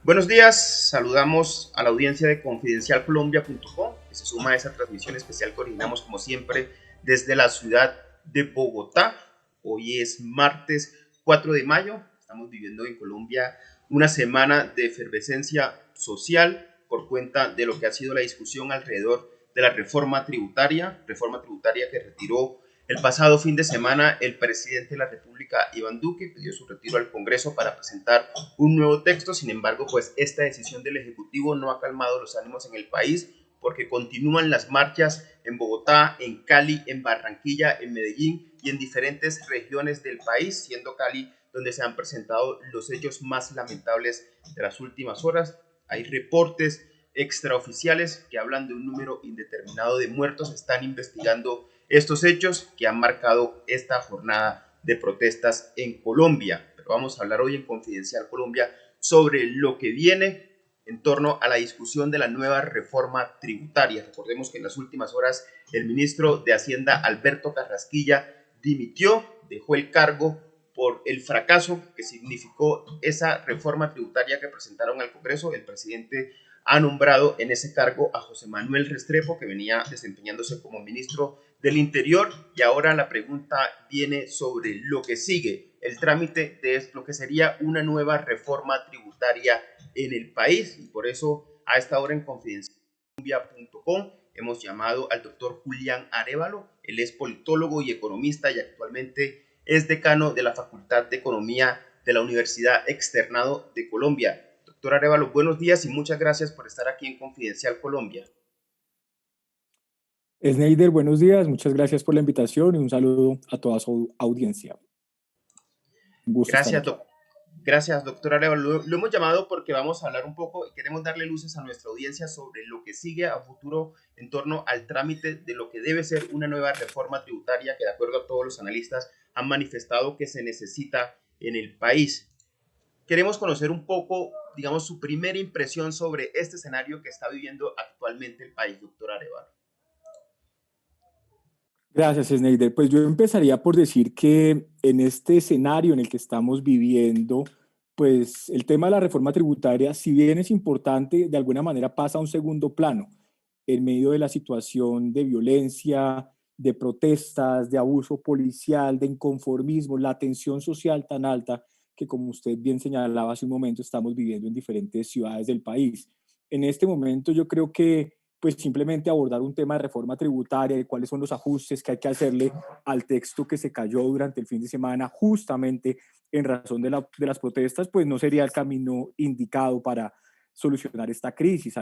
Buenos días, saludamos a la audiencia de confidencialcolombia.com que se suma a esa transmisión especial que originamos como siempre desde la ciudad de Bogotá. Hoy es martes 4 de mayo, estamos viviendo en Colombia una semana de efervescencia social por cuenta de lo que ha sido la discusión alrededor de la reforma tributaria que retiró el pasado fin de semana el presidente de la República, Iván Duque, pidió su retiro al Congreso para presentar un nuevo texto. Sin embargo, pues esta decisión del Ejecutivo no ha calmado los ánimos en el país porque continúan las marchas en Bogotá, en Cali, en Barranquilla, en Medellín y en diferentes regiones del país, siendo Cali donde se han presentado los hechos más lamentables de las últimas horas. Hay reportes extraoficiales que hablan de un número indeterminado de muertos. Están investigando estos hechos que han marcado esta jornada de protestas en Colombia. Pero vamos a hablar hoy en Confidencial Colombia sobre lo que viene en torno a la discusión de la nueva reforma tributaria. Recordemos que en las últimas horas el ministro de Hacienda, Alberto Carrasquilla, dimitió, dejó el cargo por el fracaso que significó esa reforma tributaria que presentaron al Congreso. El presidente ha nombrado en ese cargo a José Manuel Restrepo, que venía desempeñándose como ministro del Interior, y ahora la pregunta viene sobre lo que sigue, el trámite de lo que sería una nueva reforma tributaria en el país, y por eso a esta hora en confidencialcolombia.com hemos llamado al doctor Julián Arévalo. Él es politólogo y economista y actualmente es decano de la Facultad de Economía de la Universidad Externado de Colombia. Doctor Arévalo, buenos días y muchas gracias por estar aquí en Confidencial Colombia. Sneider, buenos días, muchas gracias por la invitación y un saludo a toda su audiencia. Un gusto estar aquí. Gracias, doctor Arévalo. Lo hemos llamado porque vamos a hablar un poco y queremos darle luces a nuestra audiencia sobre lo que sigue a futuro en torno al trámite de lo que debe ser una nueva reforma tributaria que, de acuerdo a todos los analistas, han manifestado que se necesita en el país. Queremos conocer un poco, digamos, su primera impresión sobre este escenario que está viviendo actualmente el país, doctor Arévalo. Gracias, Sneider. Pues yo empezaría por decir que en este escenario en el que estamos viviendo, pues el tema de la reforma tributaria, si bien es importante, de alguna manera pasa a un segundo plano en medio de la situación de violencia, de protestas, de abuso policial, de inconformismo, la tensión social tan alta que, como usted bien señalaba hace un momento, estamos viviendo en diferentes ciudades del país. En este momento yo creo que pues simplemente abordar un tema de reforma tributaria, de cuáles son los ajustes que hay que hacerle al texto que se cayó durante el fin de semana, justamente en razón de las protestas, pues no sería el camino indicado para solucionar esta crisis.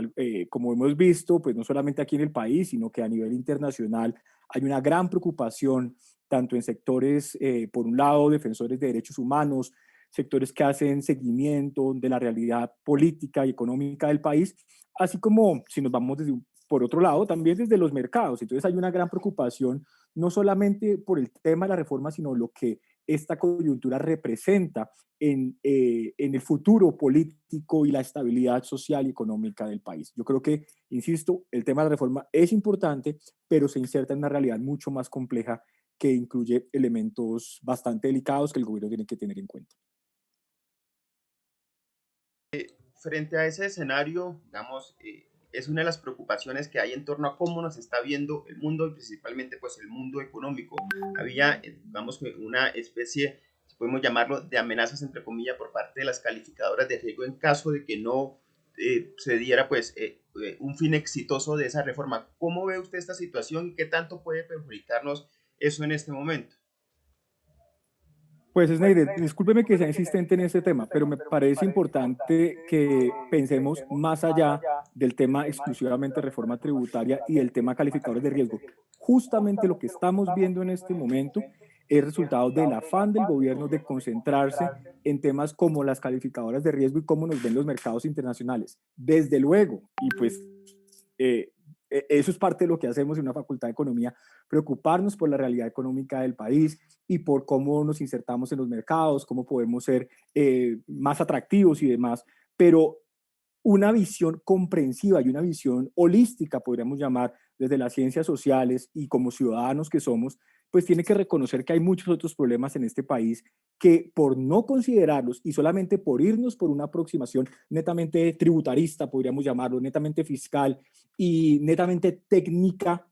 Como hemos visto, pues no solamente aquí en el país, sino que a nivel internacional hay una gran preocupación, tanto en sectores, por un lado, defensores de derechos humanos, sectores que hacen seguimiento de la realidad política y económica del país, así como si nos vamos por otro lado, también desde los mercados. Entonces hay una gran preocupación, no solamente por el tema de la reforma, sino lo que esta coyuntura representa en el futuro político y la estabilidad social y económica del país. Yo creo que, insisto, el tema de la reforma es importante, pero se inserta en una realidad mucho más compleja que incluye elementos bastante delicados que el gobierno tiene que tener en cuenta. Frente a ese escenario, digamos, es una de las preocupaciones que hay en torno a cómo nos está viendo el mundo y principalmente pues el mundo económico. Había, digamos, una especie, si podemos llamarlo, de amenazas entre comillas por parte de las calificadoras de riesgo en caso de que no se diera pues un fin exitoso de esa reforma. ¿Cómo ve usted esta situación y qué tanto puede perjudicarnos eso en este momento? Pues Sneider, discúlpeme que sea insistente en este tema, pero me parece importante que pensemos más allá del tema exclusivamente reforma tributaria y el tema calificadores de riesgo. Justamente lo que estamos viendo en este momento es resultado del afán del gobierno de concentrarse en temas como las calificadoras de riesgo y cómo nos ven los mercados internacionales. Desde luego, y pues eso es parte de lo que hacemos en una facultad de economía, preocuparnos por la realidad económica del país y por cómo nos insertamos en los mercados, cómo podemos ser más atractivos y demás, pero una visión comprensiva y una visión holística, podríamos llamar, desde las ciencias sociales y como ciudadanos que somos, pues tiene que reconocer que hay muchos otros problemas en este país que por no considerarlos y solamente por irnos por una aproximación netamente tributarista, podríamos llamarlo, netamente fiscal y netamente técnica,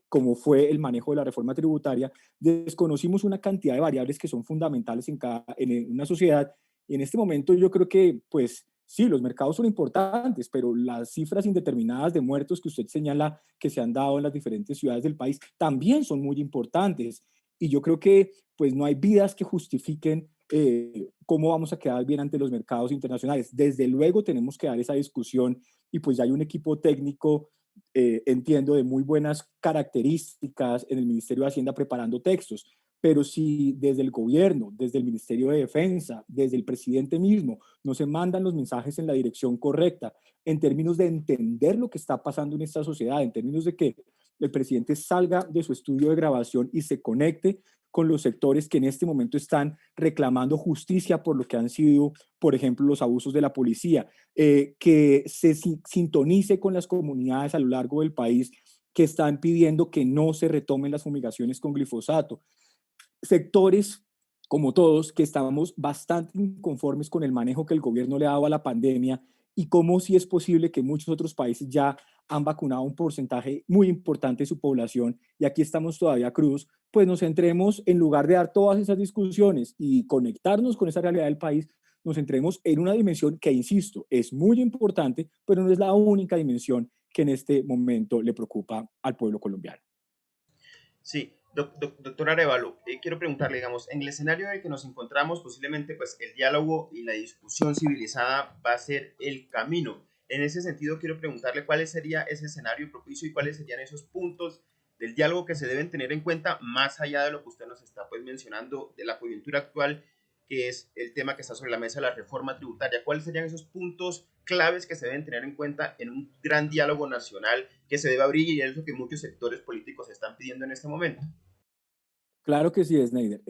como fue el manejo de la reforma tributaria, desconocimos una cantidad de variables que son fundamentales en una sociedad. Y en este momento yo creo que, pues, sí, los mercados son importantes, pero las cifras indeterminadas de muertos que usted señala que se han dado en las diferentes ciudades del país también son muy importantes. Y yo creo que pues no hay vidas que justifiquen cómo vamos a quedar bien ante los mercados internacionales. Desde luego tenemos que dar esa discusión y pues ya hay un equipo técnico, entiendo, de muy buenas características en el Ministerio de Hacienda preparando textos. Pero si desde el gobierno, desde el Ministerio de Defensa, desde el presidente mismo, no se mandan los mensajes en la dirección correcta, en términos de entender lo que está pasando en esta sociedad, en términos de que el presidente salga de su estudio de grabación y se conecte con los sectores que en este momento están reclamando justicia por lo que han sido, por ejemplo, los abusos de la policía, que se sintonice con las comunidades a lo largo del país que están pidiendo que no se retomen las fumigaciones con glifosato. Sectores como todos que estábamos bastante inconformes con el manejo que el gobierno le ha dado a la pandemia y cómo sí es posible que muchos otros países ya han vacunado un porcentaje muy importante de su población y aquí estamos todavía crudos, pues nos centremos, en lugar de dar todas esas discusiones y conectarnos con esa realidad del país, nos centremos en una dimensión que, insisto, es muy importante, pero no es la única dimensión que en este momento le preocupa al pueblo colombiano. Sí, doctor Arevalo, quiero preguntarle, digamos, en el escenario en el que nos encontramos, posiblemente pues el diálogo y la discusión civilizada va a ser el camino. En ese sentido, quiero preguntarle cuál sería ese escenario propicio y cuáles serían esos puntos del diálogo que se deben tener en cuenta, más allá de lo que usted nos está pues mencionando de la coyuntura actual, que es el tema que está sobre la mesa, la reforma tributaria. ¿Cuáles serían esos puntos claves que se deben tener en cuenta en un gran diálogo nacional que se debe abrir y es lo que muchos sectores políticos están pidiendo en este momento? Claro que sí, Snyder.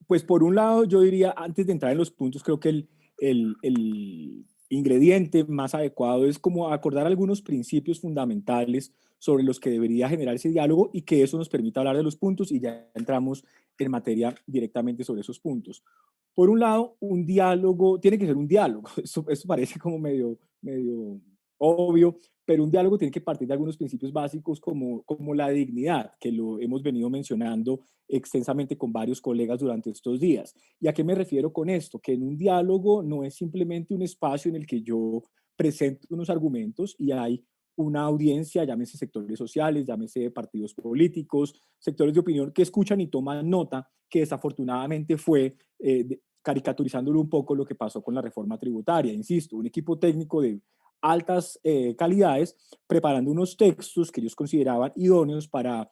Pues por un lado, yo diría, antes de entrar en los puntos, creo que el ingrediente más adecuado es como acordar algunos principios fundamentales sobre los que debería generar ese diálogo y que eso nos permita hablar de los puntos y ya entramos en materia directamente sobre esos puntos. Por un lado, un diálogo, tiene que ser un diálogo, eso parece como medio obvio, pero un diálogo tiene que partir de algunos principios básicos como la dignidad, que lo hemos venido mencionando extensamente con varios colegas durante estos días. ¿Y a qué me refiero con esto? Que en un diálogo no es simplemente un espacio en el que yo presento unos argumentos y hay una audiencia, llámese sectores sociales, llámese partidos políticos, sectores de opinión que escuchan y toman nota, que desafortunadamente fue, caricaturizándolo un poco, lo que pasó con la reforma tributaria. Insisto, un equipo técnico de altas calidades preparando unos textos que ellos consideraban idóneos para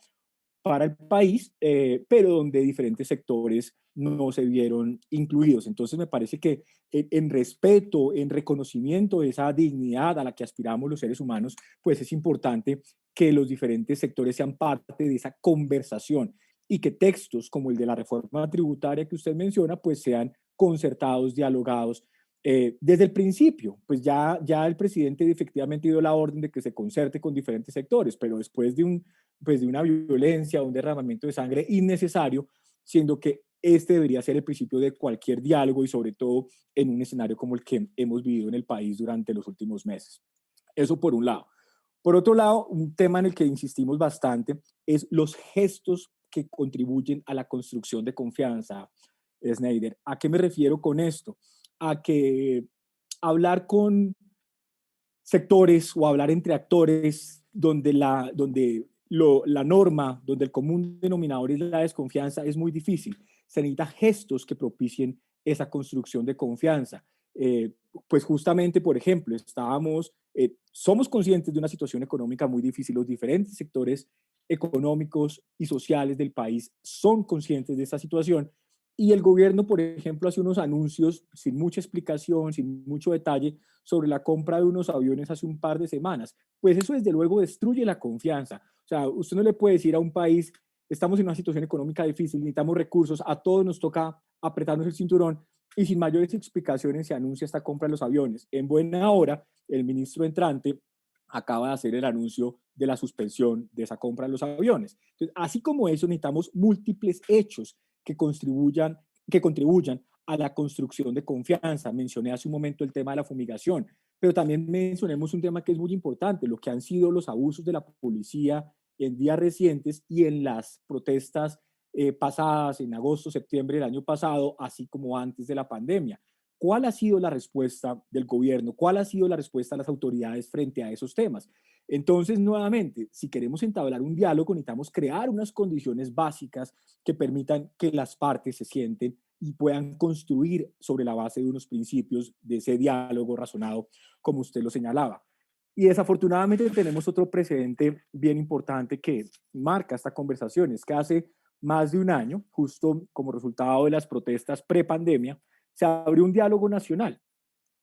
el país, pero donde diferentes sectores no se vieron incluidos. Entonces me parece que en respeto, en reconocimiento de esa dignidad a la que aspiramos los seres humanos, pues es importante que los diferentes sectores sean parte de esa conversación y que textos como el de la reforma tributaria que usted menciona, pues sean concertados, dialogados. Desde el principio, pues ya el presidente efectivamente dio la orden de que se concerte con diferentes sectores, pero después pues de una violencia, un derramamiento de sangre innecesario, siendo que este debería ser el principio de cualquier diálogo y sobre todo en un escenario como el que hemos vivido en el país durante los últimos meses. Eso por un lado. Por otro lado, un tema en el que insistimos bastante es los gestos que contribuyen a la construcción de confianza, Snyder. ¿A qué me refiero con esto? A que hablar con sectores o hablar entre actores donde la norma, donde el común denominador es la desconfianza, es muy difícil. Se necesitan gestos que propicien esa construcción de confianza. Eh, pues justamente, por ejemplo, somos conscientes de una situación económica muy difícil. Los diferentes sectores económicos y sociales del país son conscientes de esta situación y el gobierno, por ejemplo, hace unos anuncios sin mucha explicación, sin mucho detalle, sobre la compra de unos aviones hace un par de semanas. Pues eso desde luego destruye la confianza. O sea, usted no le puede decir a un país, estamos en una situación económica difícil, necesitamos recursos, a todos nos toca apretarnos el cinturón y sin mayores explicaciones se anuncia esta compra de los aviones. En buena hora, el ministro entrante acaba de hacer el anuncio de la suspensión de esa compra de los aviones. Entonces, así como eso, necesitamos múltiples hechos que contribuyan a la construcción de confianza. Mencioné hace un momento el tema de la fumigación, pero también mencionemos un tema que es muy importante, lo que han sido los abusos de la policía en días recientes y en las protestas pasadas, en agosto, septiembre del año pasado, así como antes de la pandemia. ¿Cuál ha sido la respuesta del gobierno? ¿Cuál ha sido la respuesta de las autoridades frente a esos temas? Entonces, nuevamente, si queremos entablar un diálogo, necesitamos crear unas condiciones básicas que permitan que las partes se sienten y puedan construir sobre la base de unos principios de ese diálogo razonado, como usted lo señalaba. Y desafortunadamente tenemos otro precedente bien importante que marca esta conversación, es que hace más de un año, justo como resultado de las protestas pre-pandemia, se abrió un diálogo nacional.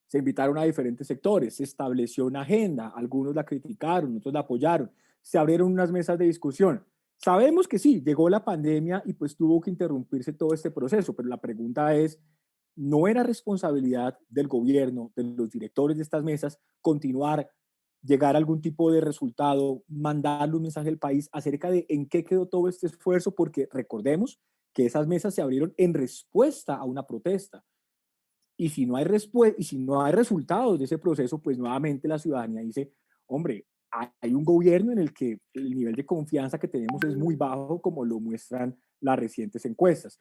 Se invitaron a diferentes sectores, se estableció una agenda, algunos la criticaron, otros la apoyaron, se abrieron unas mesas de discusión. Sabemos que sí, llegó la pandemia y pues tuvo que interrumpirse todo este proceso, pero la pregunta es, ¿no era responsabilidad del gobierno, de los directores de estas mesas, continuar, llegar a algún tipo de resultado, mandarle un mensaje al país acerca de en qué quedó todo este esfuerzo? Porque recordemos que esas mesas se abrieron en respuesta a una protesta. Y si no hay y si no hay resultados de ese proceso, pues nuevamente la ciudadanía dice, hombre, hay un gobierno en el que el nivel de confianza que tenemos es muy bajo, como lo muestran las recientes encuestas.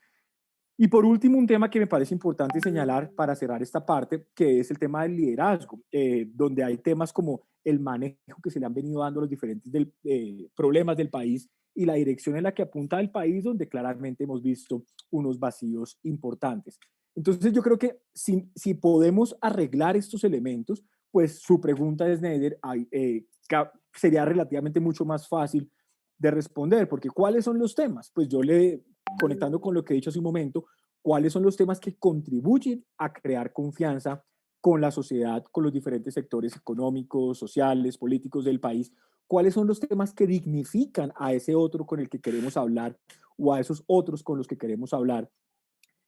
Y por último, un tema que me parece importante señalar para cerrar esta parte, que es el tema del liderazgo, donde hay temas como el manejo que se le han venido dando a los diferentes problemas del país y la dirección en la que apunta el país, donde claramente hemos visto unos vacíos importantes. Entonces yo creo que si podemos arreglar estos elementos, pues su pregunta es, Neider, sería relativamente mucho más fácil de responder, porque ¿cuáles son los temas? Pues yo conectando con lo que he dicho hace un momento, ¿cuáles son los temas que contribuyen a crear confianza con la sociedad, con los diferentes sectores económicos, sociales, políticos del país? ¿Cuáles son los temas que dignifican a ese otro con el que queremos hablar o a esos otros con los que queremos hablar?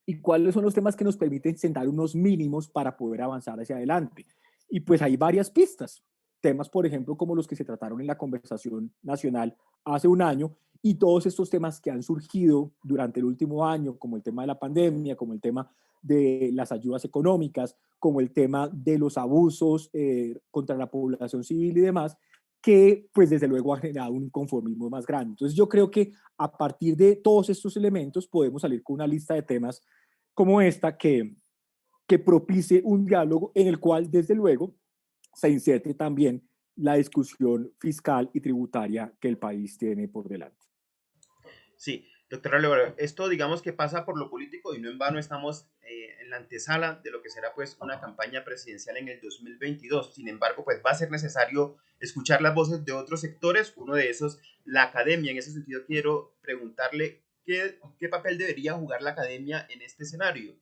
¿Y cuáles son los temas que nos permiten sentar unos mínimos para poder avanzar hacia adelante? Y pues hay varias pistas, temas, por ejemplo, como los que se trataron en la conversación nacional hace un año, y todos estos temas que han surgido durante el último año, como el tema de la pandemia, como el tema de las ayudas económicas, como el tema de los abusos contra la población civil y demás, que pues desde luego ha generado un inconformismo más grande. Entonces yo creo que a partir de todos estos elementos podemos salir con una lista de temas como esta que propicie un diálogo en el cual desde luego se inserte también la discusión fiscal y tributaria que el país tiene por delante. Sí, doctora Leora, esto digamos que pasa por lo político y no en vano estamos en la antesala de lo que será pues una campaña presidencial en el 2022. Sin embargo, pues va a ser necesario escuchar las voces de otros sectores, uno de esos la academia. En ese sentido quiero preguntarle qué papel debería jugar la academia en este escenario.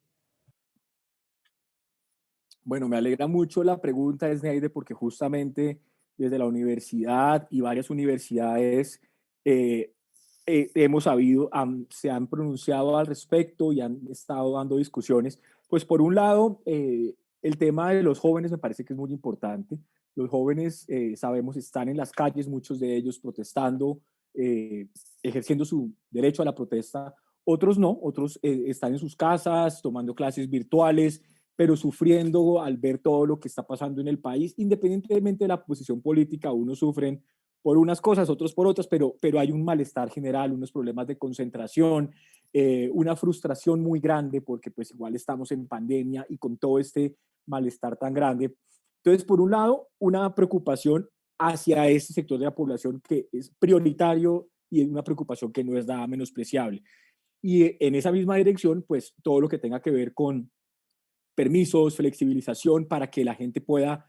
Bueno, me alegra mucho la pregunta, Esneide, porque justamente desde la universidad y varias universidades eh, hemos sabido, se han pronunciado al respecto y han estado dando discusiones. Pues por un lado, el tema de los jóvenes me parece que es muy importante. Los jóvenes, sabemos, están en las calles, muchos de ellos protestando, eh, ejerciendo su derecho a la protesta. Otros no, otros están en sus casas, tomando clases virtuales, pero sufriendo al ver todo lo que está pasando en el país, independientemente de la posición política. Unos sufren por unas cosas, otros por otras, pero hay un malestar general, unos problemas de concentración, una frustración muy grande porque pues igual estamos en pandemia y con todo este malestar tan grande. Entonces, por un lado, una preocupación hacia ese sector de la población que es prioritario y es una preocupación que no es nada menospreciable. Y en esa misma dirección, pues todo lo que tenga que ver con permisos, flexibilización para que la gente pueda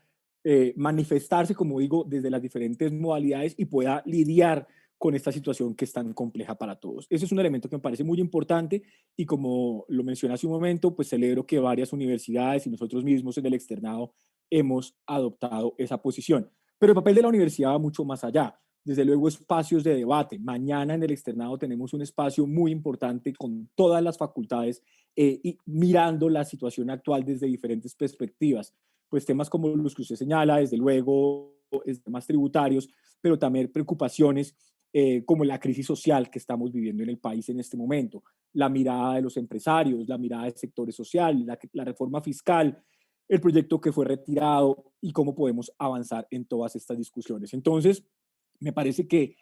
manifestarse, como digo, desde las diferentes modalidades y pueda lidiar con esta situación que es tan compleja para todos. Ese es un elemento que me parece muy importante y como lo mencioné hace un momento, pues celebro que varias universidades y nosotros mismos en el externado hemos adoptado esa posición. Pero el papel de la universidad va mucho más allá. Desde luego, espacios de debate. Mañana en el externado tenemos un espacio muy importante con todas las facultades y mirando la situación actual desde diferentes perspectivas. Pues temas como los que usted señala, desde luego, temas tributarios, pero también preocupaciones como la crisis social que estamos viviendo en el país en este momento, la mirada de los empresarios, la mirada del sector social, la reforma fiscal, el proyecto que fue retirado y cómo podemos avanzar en todas estas discusiones. Entonces, me parece que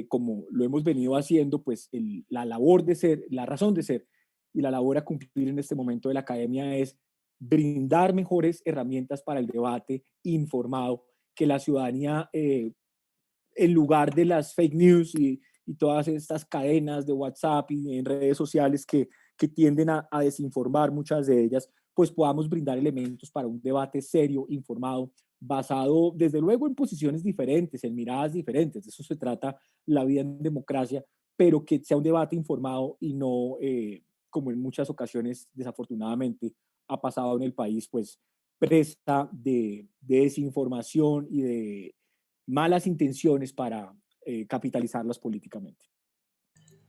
como lo hemos venido haciendo, pues la labor de ser, la razón de ser y la labor a cumplir en este momento de la academia es brindar mejores herramientas para el debate informado, que la ciudadanía, en lugar de las fake news y todas estas cadenas de WhatsApp y en redes sociales que tienden a desinformar muchas de ellas, pues podamos brindar elementos para un debate serio, informado, basado desde luego en posiciones diferentes, en miradas diferentes. De eso se trata la vida en democracia, pero que sea un debate informado y no, como en muchas ocasiones desafortunadamente ha pasado en el país, pues presta de desinformación y de malas intenciones para capitalizarlas políticamente.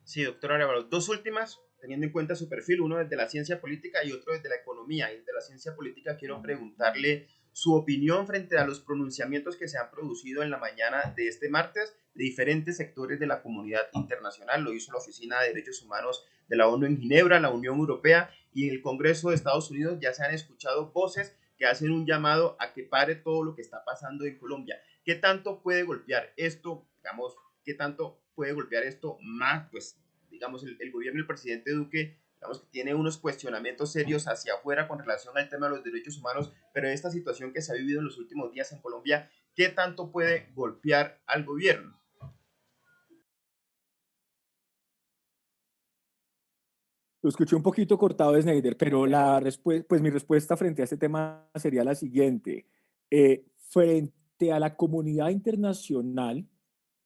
Sí, doctor Arevalo, dos últimas, teniendo en cuenta su perfil, uno desde la ciencia política y otro desde la economía. Y desde la ciencia política quiero preguntarle su opinión frente a los pronunciamientos que se han producido en la mañana de este martes de diferentes sectores de la comunidad internacional. Lo hizo la Oficina de Derechos Humanos de la ONU en Ginebra, la Unión Europea y en el Congreso de Estados Unidos. Ya se han escuchado voces que hacen un llamado a que pare todo lo que está pasando en Colombia. ¿Qué tanto puede golpear esto, digamos, qué tanto puede golpear esto más, pues, digamos, el gobierno del presidente Duque, digamos que tiene unos cuestionamientos serios hacia afuera con relación al tema de los derechos humanos, pero esta situación que se ha vivido en los últimos días en Colombia, ¿qué tanto puede golpear al gobierno? Lo escuché un poquito cortado, Snyder, pero pues mi respuesta frente a este tema sería la siguiente. Frente a la comunidad internacional,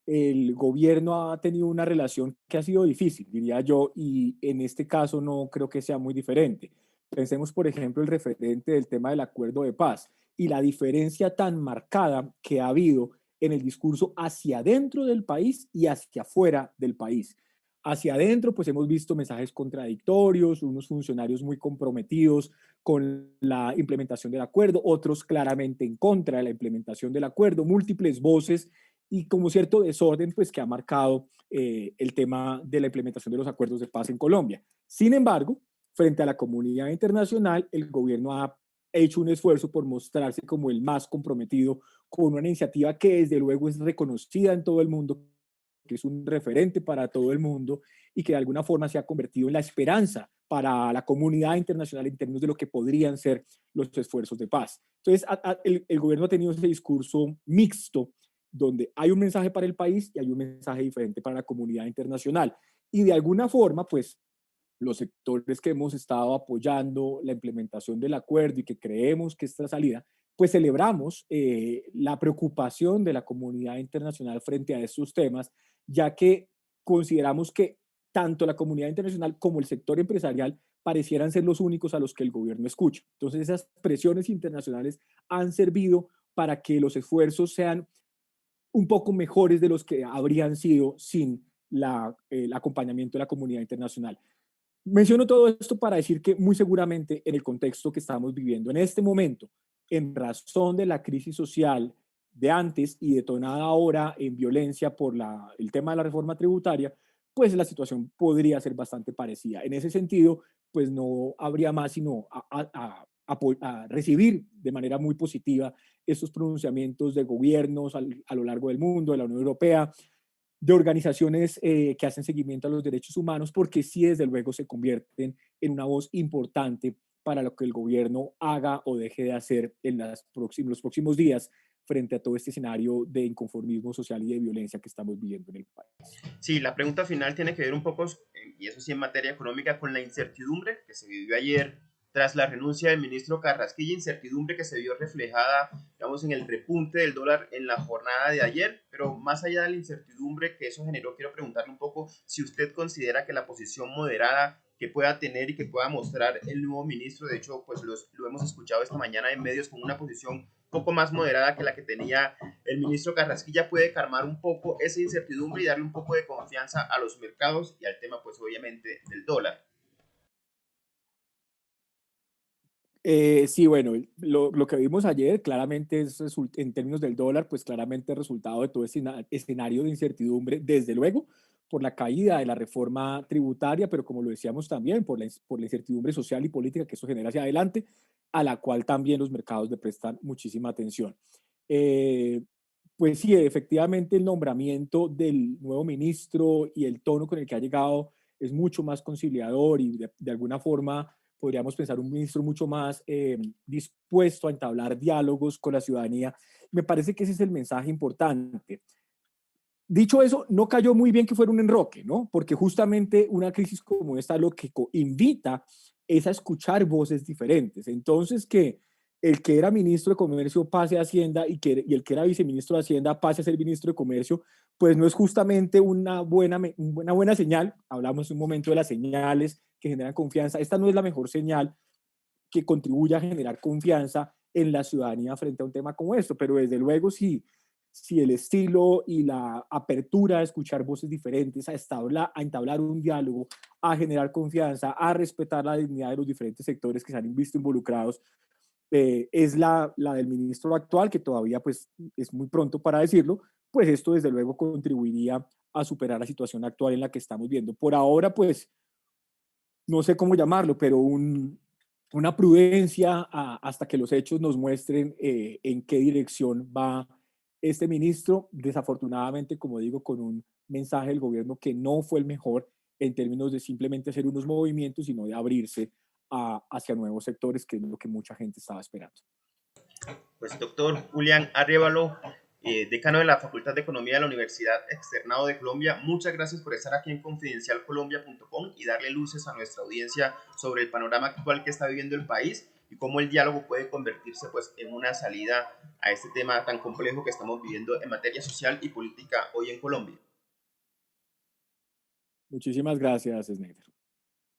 el gobierno ha tenido una relación que ha sido difícil, diría yo, y en este caso no creo que sea muy diferente. Pensemos, por ejemplo, el referente del tema del acuerdo de paz y la diferencia tan marcada que ha habido en el discurso hacia adentro del país y hacia afuera del país. Hacia adentro, pues hemos visto mensajes contradictorios, unos funcionarios muy comprometidos con la implementación del acuerdo, otros claramente en contra de la implementación del acuerdo, múltiples voces y como cierto desorden pues que ha marcado el tema de la implementación de los acuerdos de paz en Colombia. Sin embargo, frente a la comunidad internacional, el gobierno ha hecho un esfuerzo por mostrarse como el más comprometido con una iniciativa que desde luego es reconocida en todo el mundo, que es un referente para todo el mundo y que de alguna forma se ha convertido en la esperanza para la comunidad internacional en términos de lo que podrían ser los esfuerzos de paz. Entonces, el gobierno ha tenido ese discurso mixto donde hay un mensaje para el país y hay un mensaje diferente para la comunidad internacional. Y de alguna forma, pues los sectores que hemos estado apoyando la implementación del acuerdo y que creemos que esta salida, pues celebramos la preocupación de la comunidad internacional frente a estos temas, ya que consideramos que tanto la comunidad internacional como el sector empresarial parecieran ser los únicos a los que el gobierno escucha. Entonces esas presiones internacionales han servido para que los esfuerzos sean un poco mejores de los que habrían sido sin el acompañamiento de la comunidad internacional. Menciono todo esto para decir que muy seguramente en el contexto que estamos viviendo en este momento, en razón de la crisis social de antes y detonada ahora en violencia por el tema de la reforma tributaria, pues la situación podría ser bastante parecida. En ese sentido, pues no habría más sino a recibir de manera muy positiva estos pronunciamientos de gobiernos a lo largo del mundo, de la Unión Europea, de organizaciones que hacen seguimiento a los derechos humanos, porque sí, desde luego, se convierten en una voz importante para lo que el gobierno haga o deje de hacer en los próximos días frente a todo este escenario de inconformismo social y de violencia que estamos viviendo en el país. Sí, la pregunta final tiene que ver un poco, y eso sí en materia económica, con la incertidumbre que se vivió ayer tras la renuncia del ministro Carrasquilla, incertidumbre que se vio reflejada, digamos, en el repunte del dólar en la jornada de ayer, pero más allá de la incertidumbre que eso generó, quiero preguntarle un poco si usted considera que la posición moderada que pueda tener y que pueda mostrar el nuevo ministro, de hecho, pues lo hemos escuchado esta mañana en medios con una posición un poco más moderada que la que tenía el ministro Carrasquilla, puede calmar un poco esa incertidumbre y darle un poco de confianza a los mercados y al tema, pues obviamente, del dólar. Sí, bueno, lo que vimos ayer claramente es, en términos del dólar, pues claramente el resultado de todo ese escenario de incertidumbre, desde luego, por la caída de la reforma tributaria, pero como lo decíamos también, por la incertidumbre social y política que eso genera hacia adelante, a la cual también los mercados le prestan muchísima atención. Eh, pues sí, efectivamente el nombramiento del nuevo ministro y el tono con el que ha llegado es mucho más conciliador y de alguna forma podríamos pensar un ministro mucho más dispuesto a entablar diálogos con la ciudadanía. Me parece que ese es el mensaje importante. Dicho eso, no cayó muy bien que fuera un enroque, ¿no? Porque justamente una crisis como esta lo que invita es a escuchar voces diferentes. Entonces, que el que era ministro de Comercio pase a Hacienda y el que era viceministro de Hacienda pase a ser ministro de Comercio, pues no es justamente una buena señal. Hablamos un momento de las señales que generan confianza. Esta no es la mejor señal que contribuya a generar confianza en la ciudadanía frente a un tema como esto, pero desde luego si el estilo y la apertura a escuchar voces diferentes, a entablar un diálogo, a generar confianza, a respetar la dignidad de los diferentes sectores que se han visto involucrados, es la del ministro actual, que todavía pues es muy pronto para decirlo, pues esto desde luego contribuiría a superar la situación actual en la que estamos viendo. Por ahora, pues no sé cómo llamarlo, pero una prudencia hasta que los hechos nos muestren en qué dirección va este ministro, desafortunadamente, como digo, con un mensaje del gobierno que no fue el mejor en términos de simplemente hacer unos movimientos, sino de abrirse hacia nuevos sectores, que es lo que mucha gente estaba esperando. Pues doctor Julián Arévalo, decano de la Facultad de Economía de la Universidad Externado de Colombia, muchas gracias por estar aquí en confidencialcolombia.com y darle luces a nuestra audiencia sobre el panorama actual que está viviendo el país y cómo el diálogo puede convertirse pues, en una salida a este tema tan complejo que estamos viviendo en materia social y política hoy en Colombia. Muchísimas gracias, Snyder.